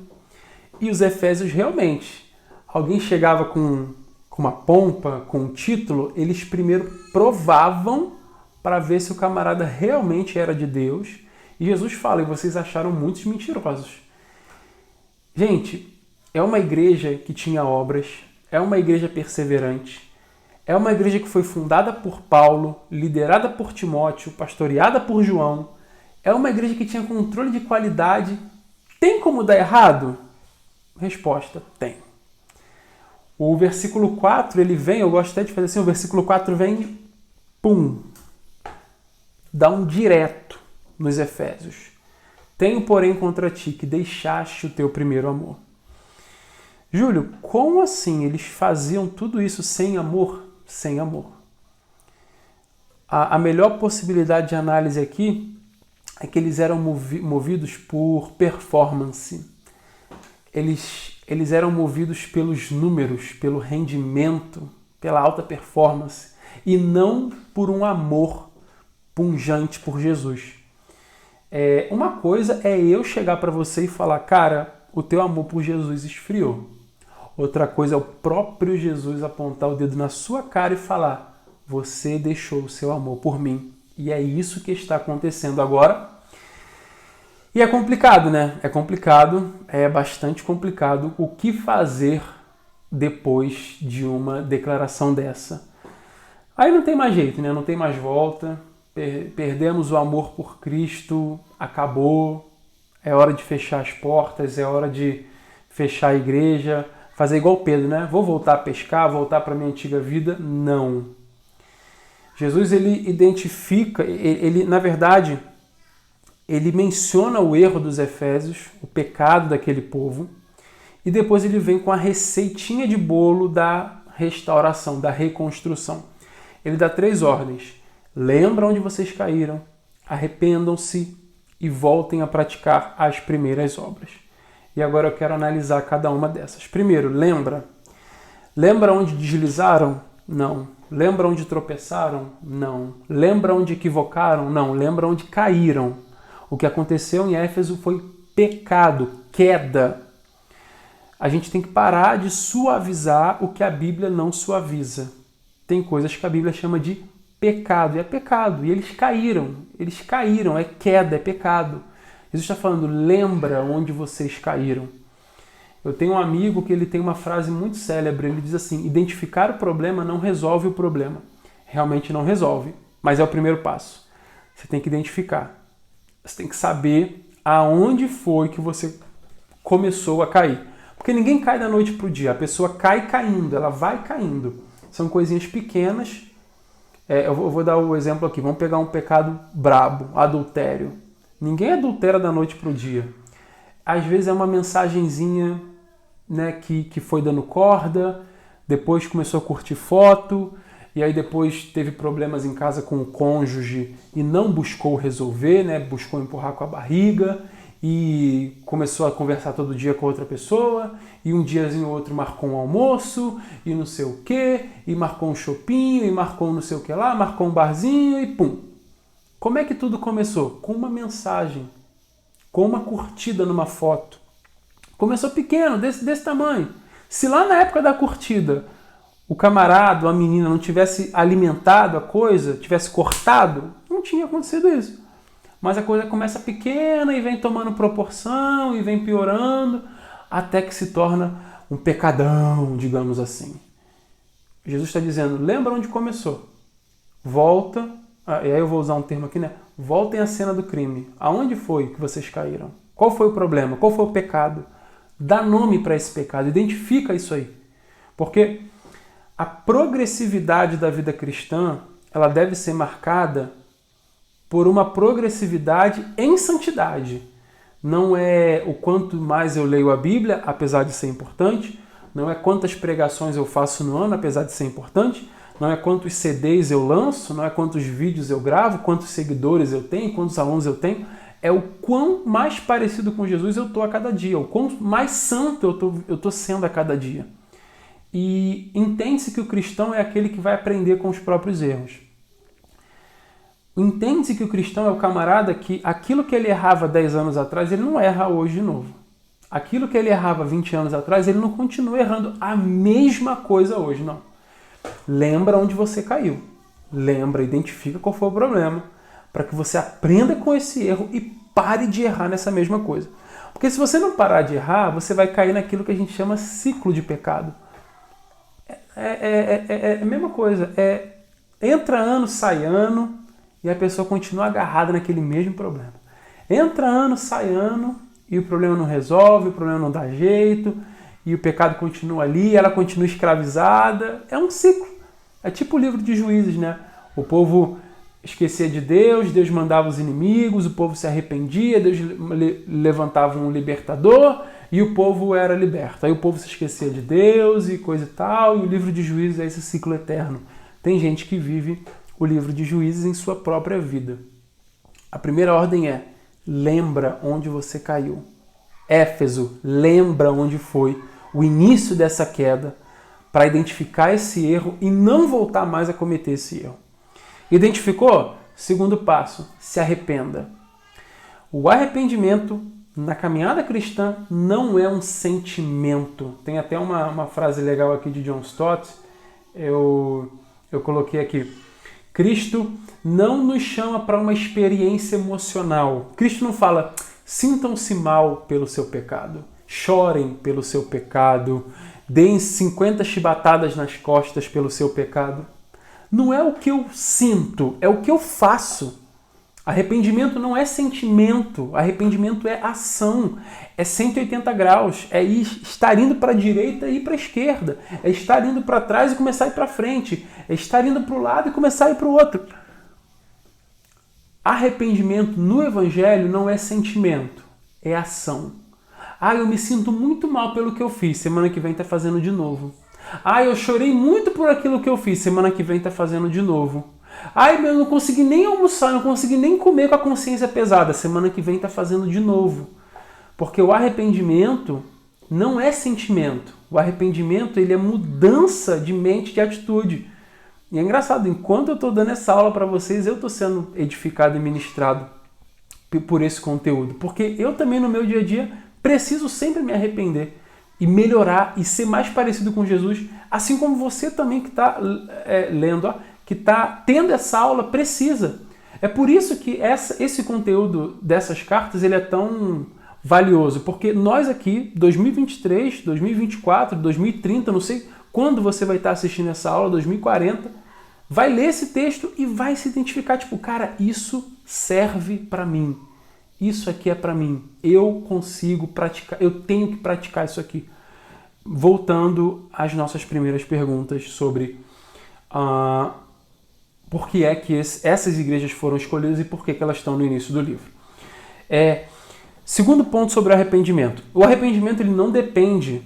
E os efésios realmente, alguém chegava com uma pompa, com um título, eles primeiro provavam para ver se o camarada realmente era de Deus. E Jesus fala, e vocês acharam muitos mentirosos. Gente, é uma igreja que tinha obras, é uma igreja perseverante, é uma igreja que foi fundada por Paulo, liderada por Timóteo, pastoreada por João, é uma igreja que tinha controle de qualidade. Tem como dar errado? Resposta, tem. O versículo 4, ele vem, eu gosto até de fazer assim, o versículo 4 vem, dá um direto nos Efésios. Tenho, porém, contra ti que deixaste o teu primeiro amor. Júlio, como assim eles faziam tudo isso sem amor? Sem amor. A melhor possibilidade de análise aqui é que eles eram movidos por performance. Eles eram movidos pelos números, pelo rendimento, pela alta performance, e não por um amor punjante por Jesus. Uma coisa é eu chegar para você e falar, cara, o teu amor por Jesus esfriou. Outra coisa é o próprio Jesus apontar o dedo na sua cara e falar, você deixou o seu amor por mim. E é isso que está acontecendo agora. E é complicado, né? É complicado, é bastante complicado o que fazer depois de uma declaração dessa. Aí não tem mais jeito, né? Não tem mais volta. Perdemos o amor por Cristo, acabou. É hora de fechar as portas, é hora de fechar a igreja, fazer igual Pedro, né? Vou voltar a pescar, voltar para a minha antiga vida. Não. Jesus, ele identifica, na verdade, ele menciona o erro dos efésios, o pecado daquele povo, e depois ele vem com a receitinha de bolo da restauração, da reconstrução. Ele dá 3 ordens. Lembra onde vocês caíram, arrependam-se e voltem a praticar as primeiras obras. E agora eu quero analisar cada uma dessas. Primeiro, lembra. Lembra onde deslizaram? Não. Lembra onde tropeçaram? Não. Lembra onde equivocaram? Não. Lembra onde caíram? O que aconteceu em Éfeso foi pecado, queda. A gente tem que parar de suavizar o que a Bíblia não suaviza. Tem coisas que a Bíblia chama de pecado, e é pecado, e eles caíram, é queda, é pecado. Jesus está falando, lembra onde vocês caíram. Eu tenho um amigo que ele tem uma frase muito célebre, ele diz assim, identificar o problema não resolve o problema. Realmente não resolve, mas é o primeiro passo. Você tem que identificar, você tem que saber aonde foi que você começou a cair. Porque ninguém cai da noite para o dia, a pessoa cai caindo, ela vai caindo. São coisinhas pequenas. Eu vou dar o exemplo aqui, vamos pegar um pecado brabo, adultério. Ninguém adultera da noite para o dia. Às vezes é uma mensagenzinha, né, que foi dando corda, depois começou a curtir foto, e aí depois teve problemas em casa com o cônjuge e não buscou resolver, né, buscou empurrar com a barriga, e começou a conversar todo dia com outra pessoa, e um diazinho ou outro marcou um almoço, e não sei o quê, e marcou um shopping, e marcou não sei o que lá, marcou um barzinho, e pum. Como é que tudo começou? Com uma mensagem, com uma curtida numa foto. Começou pequeno, desse tamanho. Se lá na época da curtida, o camarada, a menina não tivesse alimentado a coisa, tivesse cortado, não tinha acontecido isso. Mas a coisa começa pequena e vem tomando proporção e vem piorando até que se torna um pecadão, digamos assim. Jesus está dizendo, lembra onde começou. Volta, e aí eu vou usar um termo aqui, né? Voltem à cena do crime. Aonde foi que vocês caíram? Qual foi o problema? Qual foi o pecado? Dá nome para esse pecado, identifica isso aí. Porque a progressividade da vida cristã, ela deve ser marcada por uma progressividade em santidade. Não é o quanto mais eu leio a Bíblia, apesar de ser importante, não é quantas pregações eu faço no ano, apesar de ser importante, não é quantos CDs eu lanço, não é quantos vídeos eu gravo, quantos seguidores eu tenho, quantos alunos eu tenho, é o quão mais parecido com Jesus eu estou a cada dia, o quão mais santo eu estou sendo a cada dia. E entende-se que o cristão é aquele que vai aprender com os próprios erros. Entende-se que o cristão é o camarada que aquilo que ele errava 10 anos atrás, ele não erra hoje de novo. Aquilo que ele errava 20 anos atrás, ele não continua errando a mesma coisa hoje, não. Lembra onde você caiu. Lembra, identifica qual foi o problema, para que você aprenda com esse erro e pare de errar nessa mesma coisa. Porque se você não parar de errar, você vai cair naquilo que a gente chama ciclo de pecado. É a mesma coisa. Entra ano, sai ano, e a pessoa continua agarrada naquele mesmo problema. Entra ano, sai ano, e o problema não resolve, o problema não dá jeito, e o pecado continua ali, ela continua escravizada. É um ciclo. É tipo o livro de Juízes, né? O povo esquecia de Deus, Deus mandava os inimigos, o povo se arrependia, Deus levantava um libertador e o povo era liberto. Aí o povo se esquecia de Deus e coisa e tal, e o livro de Juízes é esse ciclo eterno. Tem gente que vive o livro de Juízes em sua própria vida. A primeira ordem é, lembra onde você caiu. Éfeso, lembra onde foi o início dessa queda para identificar esse erro e não voltar mais a cometer esse erro. Identificou? Segundo passo, se arrependa. O arrependimento na caminhada cristã não é um sentimento. Tem até uma frase legal aqui de John Stott, eu coloquei aqui. Cristo não nos chama para uma experiência emocional. Cristo não fala, sintam-se mal pelo seu pecado, chorem pelo seu pecado, deem 50 chibatadas nas costas pelo seu pecado. Não é o que eu sinto, é o que eu faço. Arrependimento não é sentimento, arrependimento é ação, é 180 graus, é estar indo para a direita e ir para a esquerda, é estar indo para trás e começar a ir para frente, é estar indo para o lado e começar a ir para o outro. Arrependimento no Evangelho não é sentimento, é ação. Ah, eu me sinto muito mal pelo que eu fiz, semana que vem tá fazendo de novo. Ah, eu chorei muito por aquilo que eu fiz, semana que vem tá fazendo de novo. Ai, eu não consegui nem almoçar, não consegui nem comer com a consciência pesada, semana que vem tá fazendo de novo. Porque o arrependimento não é sentimento. O arrependimento, ele é mudança de mente, de atitude. E é engraçado, enquanto eu estou dando essa aula para vocês, eu estou sendo edificado e ministrado por esse conteúdo. Porque eu também, no meu dia a dia, preciso sempre me arrepender e melhorar e ser mais parecido com Jesus, assim como você também que está lendo, que está tendo essa aula, precisa. É por isso que esse conteúdo dessas cartas ele é tão valioso, porque nós aqui, 2023, 2024, 2030, não sei quando você vai estar assistindo essa aula, 2040, vai ler esse texto e vai se identificar, tipo, cara, isso serve para mim. Isso aqui é para mim. Eu consigo praticar, eu tenho que praticar isso aqui. Voltando às nossas primeiras perguntas sobre por que é que essas igrejas foram escolhidas e por que elas estão no início do livro. Segundo ponto sobre o arrependimento. O arrependimento ele não depende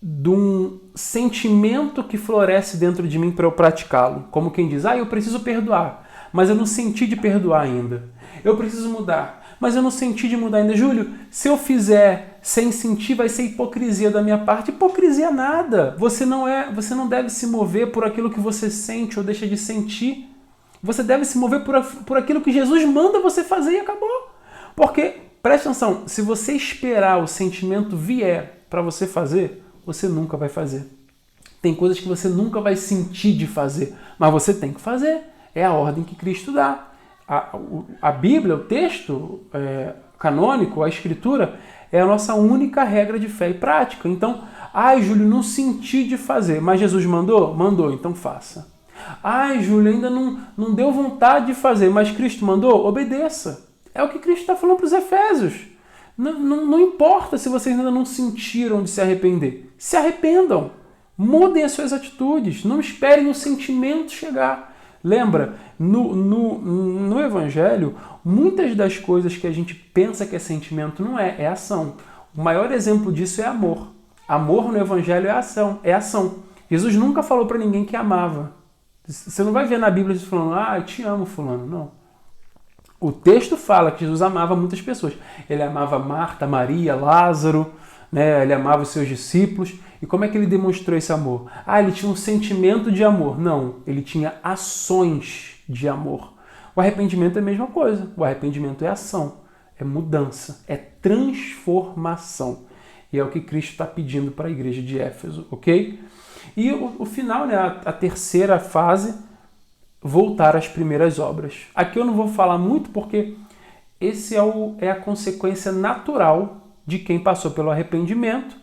de um sentimento que floresce dentro de mim para eu praticá-lo. Como quem diz, eu preciso perdoar, mas eu não senti de perdoar ainda. Eu preciso mudar, mas eu não senti de mudar ainda. Júlio, se eu fizer sem sentir, vai ser hipocrisia da minha parte. Hipocrisia nada. Você não deve se mover por aquilo que você sente ou deixa de sentir. Você deve se mover por aquilo que Jesus manda você fazer e acabou. Porque, presta atenção, se você esperar o sentimento vier para você fazer, você nunca vai fazer. Tem coisas que você nunca vai sentir de fazer, mas você tem que fazer. É a ordem que Cristo dá. A Bíblia, o texto canônico, a Escritura, é a nossa única regra de fé e prática. Então, Júlio, não senti de fazer, mas Jesus mandou? Mandou, então faça. Júlio, ainda não deu vontade de fazer, mas Cristo mandou? Obedeça. É o que Cristo está falando para os Efésios. Não importa se vocês ainda não sentiram de se arrepender. Se arrependam. Mudem as suas atitudes. Não esperem o sentimento chegar. Lembra, no Evangelho, muitas das coisas que a gente pensa que é sentimento não é ação. O maior exemplo disso é amor. Amor no Evangelho é ação. Jesus nunca falou para ninguém que amava. Você não vai ver na Bíblia Jesus falando, eu te amo, fulano. Não. O texto fala que Jesus amava muitas pessoas. Ele amava Marta, Maria, Lázaro, né? Ele amava os seus discípulos. E como é que ele demonstrou esse amor? Ele tinha um sentimento de amor. Não, ele tinha ações de amor. O arrependimento é a mesma coisa. O arrependimento é ação, é mudança, é transformação. E é o que Cristo está pedindo para a igreja de Éfeso, ok? E o final, né, a terceira fase, voltar às primeiras obras. Aqui eu não vou falar muito porque esse é a consequência natural de quem passou pelo arrependimento,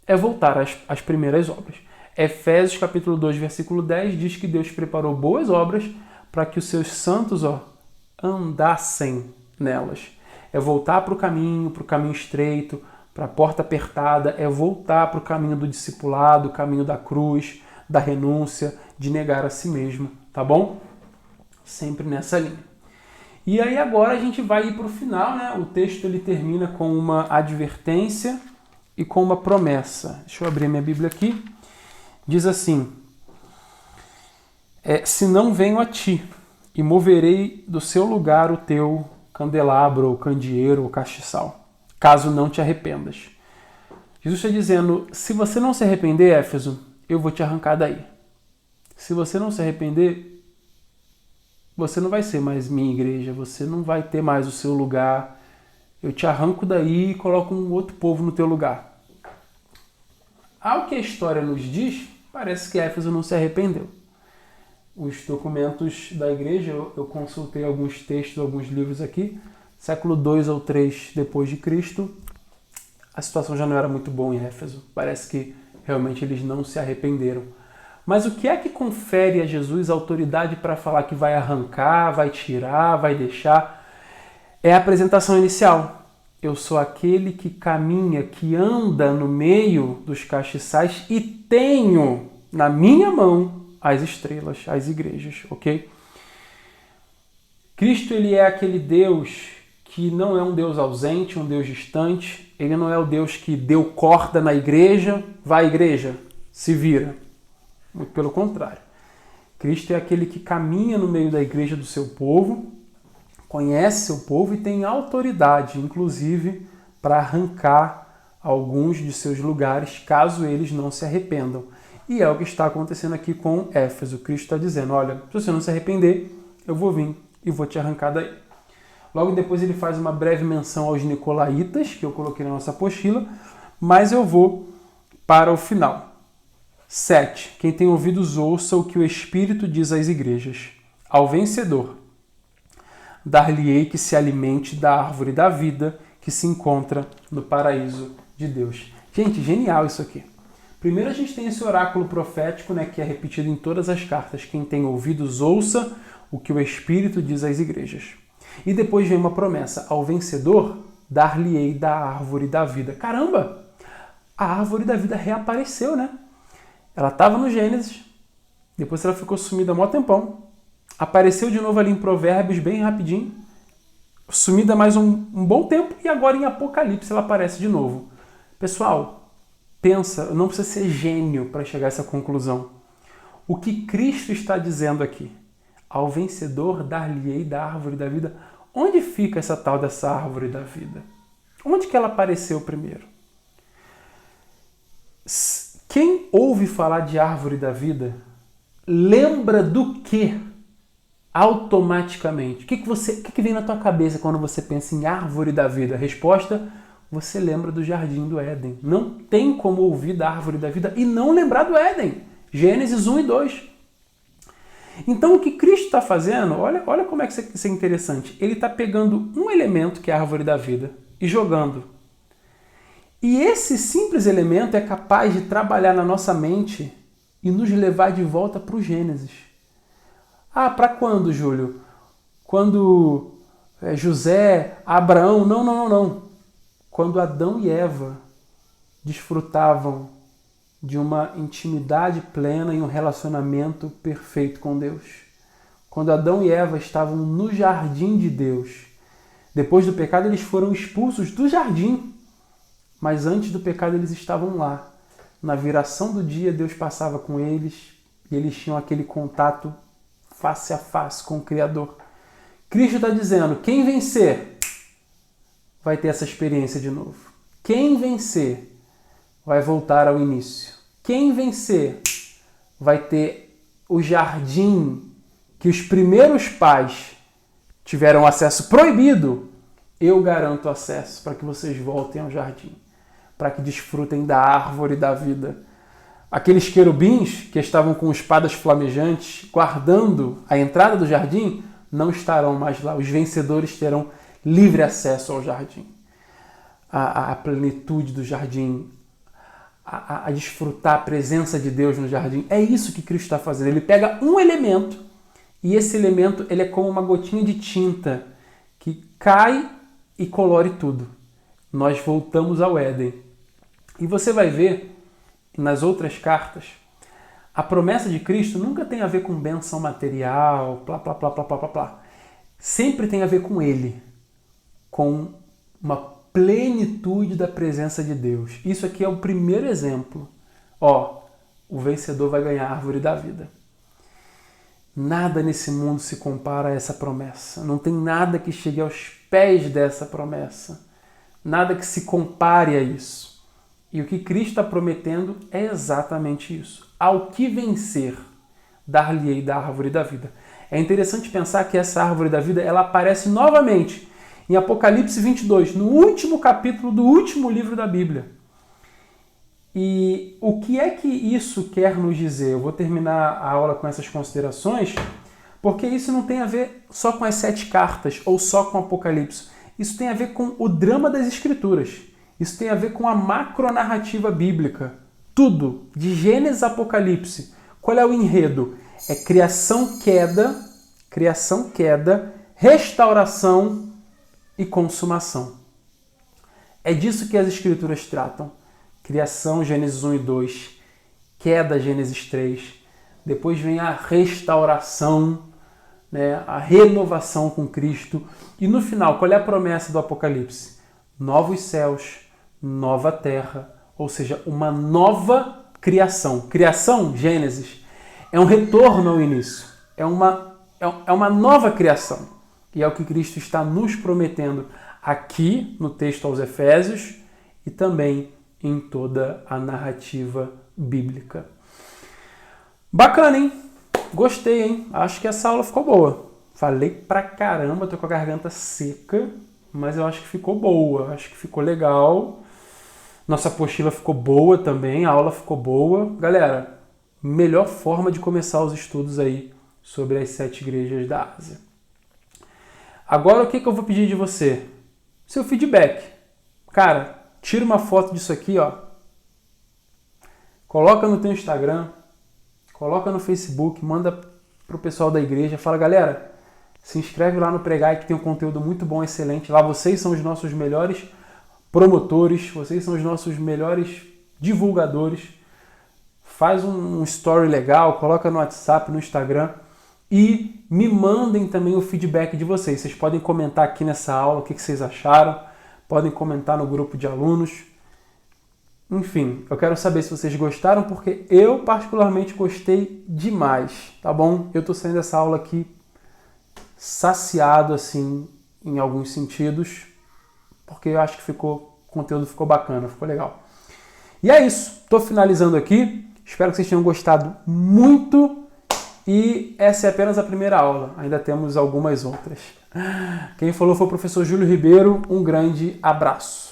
é voltar às primeiras obras. Efésios capítulo 2, versículo 10 diz que Deus preparou boas obras para que os seus santos andassem nelas. É voltar para o caminho estreito, para a porta apertada, é voltar para o caminho do discipulado, o caminho da cruz, da renúncia, de negar a si mesmo, tá bom? Sempre nessa linha. E aí agora a gente vai ir para o final, né? O texto ele termina com uma advertência e com uma promessa. Deixa eu abrir minha Bíblia aqui. Diz assim, se não venho a ti e moverei do seu lugar o teu candelabro, ou candeeiro, ou castiçal, caso não te arrependas. Jesus está dizendo, se você não se arrepender, Éfeso, eu vou te arrancar daí. Se você não se arrepender, você não vai ser mais minha igreja, você não vai ter mais o seu lugar. Eu te arranco daí e coloco um outro povo no teu lugar. Ao que a história nos diz, parece que Éfeso não se arrependeu. Os documentos da igreja, eu consultei alguns textos, alguns livros aqui, século 2 ou 3 depois de Cristo, a situação já não era muito boa em Éfeso. Parece que realmente eles não se arrependeram. Mas o que é que confere a Jesus a autoridade para falar que vai arrancar, vai tirar, vai deixar? É a apresentação inicial. Eu sou aquele que caminha, que anda no meio dos castiçais e tenho na minha mão as estrelas, as igrejas, ok? Cristo ele é aquele Deus que não é um Deus ausente, um Deus distante. Ele não é o Deus que deu corda na igreja, vai igreja, se vira. Muito pelo contrário. Cristo é aquele que caminha no meio da igreja do seu povo, conhece seu povo e tem autoridade, inclusive, para arrancar alguns de seus lugares, caso eles não se arrependam. E é o que está acontecendo aqui com Éfeso. Cristo está dizendo, olha, se você não se arrepender, eu vou vir e vou te arrancar daí. Logo depois ele faz uma breve menção aos nicolaítas, que eu coloquei na nossa apostila, mas eu vou para o final. 7. Quem tem ouvidos ouça o que o Espírito diz às igrejas. Ao vencedor, dar-lhe-ei que se alimente da árvore da vida que se encontra no paraíso de Deus. Gente, genial isso aqui. Primeiro a gente tem esse oráculo profético, né, que é repetido em todas as cartas. Quem tem ouvidos ouça o que o Espírito diz às igrejas. E depois vem uma promessa. Ao vencedor, dar-lhe-ei da árvore da vida. Caramba! A árvore da vida reapareceu, né? Ela estava no Gênesis, depois ela ficou sumida há mó tempão. Apareceu de novo ali em Provérbios, bem rapidinho. Sumida mais um bom tempo e agora em Apocalipse ela aparece de novo. Pessoal, pensa, não precisa ser gênio para chegar a essa conclusão. O que Cristo está dizendo aqui? Ao vencedor dar-lhe-ei da árvore da vida. Onde fica essa tal dessa árvore da vida? Onde que ela apareceu primeiro? Quem ouve falar de árvore da vida, lembra do que automaticamente? O que vem na tua cabeça quando você pensa em árvore da vida? A resposta, você lembra do jardim do Éden. Não tem como ouvir da árvore da vida e não lembrar do Éden. Gênesis 1 e 2. Então o que Cristo está fazendo, olha como é que isso é interessante. Ele está pegando um elemento, que é a árvore da vida, e jogando. E esse simples elemento é capaz de trabalhar na nossa mente e nos levar de volta para o Gênesis. Ah, para quando, Júlio? Quando José, Abraão? Não. Quando Adão e Eva desfrutavam de uma intimidade plena e um relacionamento perfeito com Deus. Quando Adão e Eva estavam no jardim de Deus. Depois do pecado, eles foram expulsos do jardim. Mas antes do pecado eles estavam lá. Na viração do dia, Deus passava com eles e eles tinham aquele contato face a face com o Criador. Cristo está dizendo, quem vencer vai ter essa experiência de novo. Quem vencer vai voltar ao início. Quem vencer vai ter o jardim que os primeiros pais tiveram acesso proibido. Eu garanto acesso para que vocês voltem ao jardim, para que desfrutem da árvore da vida. Aqueles querubins que estavam com espadas flamejantes guardando a entrada do jardim não estarão mais lá. Os vencedores terão livre acesso ao jardim. A plenitude do jardim, a desfrutar a presença de Deus no jardim. É isso que Cristo está fazendo. Ele pega um elemento e esse elemento ele é como uma gotinha de tinta que cai e colore tudo. Nós voltamos ao Éden. E você vai ver nas outras cartas, a promessa de Cristo nunca tem a ver com bênção material, Sempre tem a ver com Ele, com uma plenitude da presença de Deus. Isso aqui é o primeiro exemplo. O vencedor vai ganhar a árvore da vida. Nada nesse mundo se compara a essa promessa. Não tem nada que chegue aos pés dessa promessa. Nada que se compare a isso. E o que Cristo está prometendo é exatamente isso. Ao que vencer, dar-lhe-ei da árvore da vida. É interessante pensar que essa árvore da vida ela aparece novamente em Apocalipse 22, no último capítulo do último livro da Bíblia. E o que é que isso quer nos dizer? Eu vou terminar a aula com essas considerações, porque isso não tem a ver só com as 7 cartas ou só com Apocalipse. Isso tem a ver com o drama das Escrituras. Isso tem a ver com a macronarrativa bíblica. Tudo, de Gênesis a Apocalipse. Qual é o enredo? É criação, queda, restauração e consumação. É disso que as Escrituras tratam. Criação, Gênesis 1 e 2. Queda, Gênesis 3. Depois vem a restauração né, a renovação com Cristo. E no final, qual é a promessa do Apocalipse? Novos céus, nova terra, ou seja, uma nova criação. Criação, Gênesis, é um retorno ao início, é uma nova criação. E é o que Cristo está nos prometendo aqui no texto aos Efésios e também em toda a narrativa bíblica. Bacana, hein? Gostei, hein? Acho que essa aula ficou boa. Falei pra caramba, tô com a garganta seca, mas eu acho que ficou boa, acho que ficou legal. Nossa apostila ficou boa também, a aula ficou boa. Galera, melhor forma de começar os estudos aí sobre as 7 igrejas da Ásia. Agora, o que eu vou pedir de você? Seu feedback. Cara, tira uma foto disso aqui, ó. Coloca no teu Instagram, coloca no Facebook, manda pro pessoal da igreja. Fala, galera, se inscreve lá no Pregai que tem um conteúdo muito bom, excelente. Lá vocês são os nossos melhores promotores, vocês são os nossos melhores divulgadores. Faz um story legal, coloca no WhatsApp, no Instagram e me mandem também o feedback de vocês. Vocês podem comentar aqui nessa aula o que vocês acharam, podem comentar no grupo de alunos. Enfim, eu quero saber se vocês gostaram, porque eu particularmente gostei demais, tá bom? Eu tô saindo dessa aula aqui saciado, assim, em alguns sentidos, porque eu acho que o conteúdo ficou bacana, ficou legal. E é isso, tô finalizando aqui, espero que vocês tenham gostado muito e essa é apenas a primeira aula, ainda temos algumas outras. Quem falou foi o professor Júlio Ribeiro, um grande abraço.